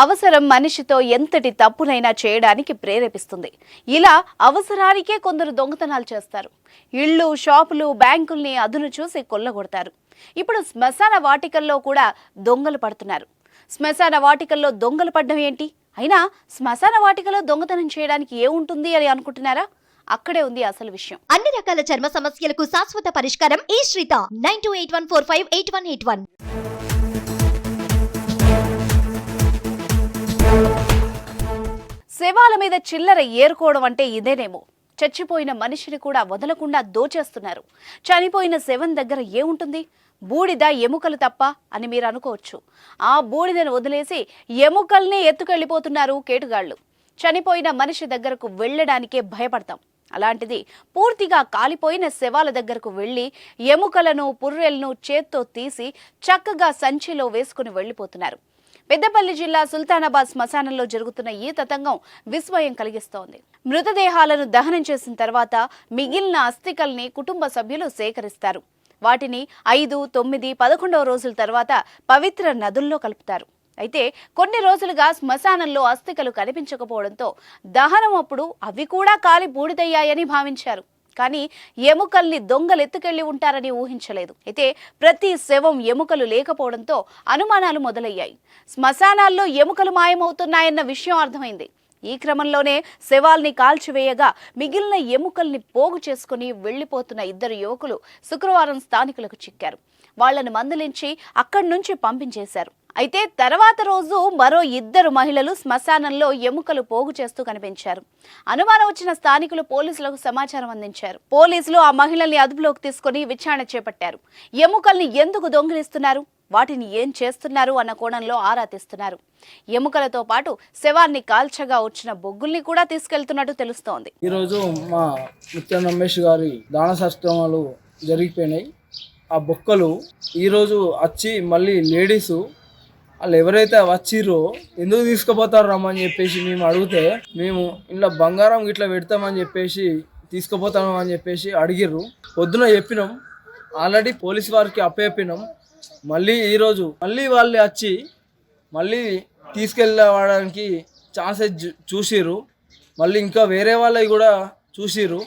అవసరం మనిషితో ఎంతటి తప్పునైనా చేయడానికి ప్రేరేపిస్తుంది. ఇలా అవసరానికే కొందరు దొంగతనాలు చేస్తారు. ఇళ్ళు, షాపులు, బ్యాంకుల్ని అదును చూసి కొల్లగొడతారు. ఇప్పుడు శ్మశాన వాటికల్లో కూడా దొంగలు పడుతున్నారు. శ్మశాన వాటికల్లో దొంగలు పడ్డం ఏంటి? అయినా శ్మశాన వాటికలో దొంగతనం చేయడానికి ఏముంటుంది అని అనుకుంటున్నారా? అక్కడే ఉంది అసలు విషయం. అన్ని రకాల చర్మ సమస్యలకు శాశ్వత పరిష్కారం ఈ శ్రీత 9281458181. శవాల మీద చిల్లర ఏరుకోవడం అంటే ఇదేనేమో. చచ్చిపోయిన మనిషిని కూడా వదలకుండా దోచేస్తున్నారు. చనిపోయిన శవం దగ్గర ఏముంటుంది? బూడిద, ఎముకలు తప్ప అని మీరు అనుకోవచ్చు. ఆ బూడిదను వదిలేసి ఎముకల్ని ఎత్తుకెళ్లిపోతున్నారు కేటుగాళ్లు. చనిపోయిన మనిషి దగ్గరకు వెళ్లడానికే భయపడతాం. అలాంటిది పూర్తిగా కాలిపోయిన శవాల దగ్గరకు వెళ్లి ఎముకలను, పుర్రెలను చేత్తో తీసి చక్కగా సంచిలో వేసుకుని వెళ్లిపోతున్నారు. పెద్దపల్లి జిల్లా సుల్తానాబాద్ శ్మశానంలో జరుగుతున్న ఈ తతంగం విస్మయం కలిగిస్తోంది. మృతదేహాలను దహనం చేసిన తర్వాత మిగిలిన అస్థికల్ని కుటుంబ సభ్యులు సేకరిస్తారు. వాటిని 5, 9, 11వ రోజుల తర్వాత పవిత్ర నదుల్లో కలుపుతారు. అయితే కొన్ని రోజులుగా శ్మశానంలో అస్థికలు కనిపించకపోవడంతో దహనం అప్పుడు అవి కూడా కాలి బూడిదయ్యాయని భావించారు. కానీ ఎముకల్ని దొంగలెత్తుకెళ్లి ఉంటారని ఊహించలేదు. అయితే ప్రతి శవం ఎముకలు లేకపోవడంతో అనుమానాలు మొదలయ్యాయి. శ్మశానాల్లో ఎముకలు మాయమవుతున్నాయన్న విషయం అర్థమైంది. ఈ క్రమంలోనే శవాల్ని కాల్చివేయగా మిగిలిన ఎముకల్ని పోగు చేసుకుని వెళ్లిపోతున్న 2 యువకులు శుక్రవారం స్థానికులకు చిక్కారు. వాళ్లను మందలించి అక్కడి నుంచి పంపించేశారు. అయితే తర్వాత రోజు మరో 2 మహిళలు శ్మశానంలో ఎముకలు పోగు చేస్తూ కనిపించారు. అనుమానం వచ్చిన స్థానికులు పోలీసులకు సమాచారం అందించారు. పోలీసులు ఆ మహిళల్ని అదుపులోకి తీసుకుని విచారణ చేపట్టారు. ఎముకల్ని ఎందుకు దొంగిలిస్తున్నారు, వాటిని ఏం చేస్తున్నారు అన్న కోణంలో ఆరా తీస్తున్నారు. ఎముకలతో పాటు శవాన్ని కాల్చగా వచ్చిన బొగ్గుల్ని కూడా తీసుకెళ్తున్నట్టు తెలుస్తోంది. ఈరోజు మా ముత్యం రమేష్ గారి దాన సత్క్రమాలు జరిగిపోయినాయి. ఆ బొక్కలు ఈరోజు వచ్చి మళ్ళీ లేడీసు వాళ్ళు ఎవరైతే వచ్చిర్రో ఎందుకు తీసుకుపోతారు రమ్మని చెప్పేసి మేము అడిగితే, మేము ఇలా బంగారం ఇట్లా పెడతామని చెప్పేసి తీసుకుపోతాము అని చెప్పేసి అడిగిర్రు. పొద్దున చెప్పినాం, ఆల్రెడీ పోలీస్ వారికి అప్పచెప్పినాం. మళ్ళీ ఈరోజు మళ్ళీ వాళ్ళు వచ్చి మళ్ళీ తీసుకెళ్ళడానికి ఛాన్సెస్ చూసిర్రు. మళ్ళీ ఇంకా వేరే వాళ్ళవి కూడా చూసిర్రు.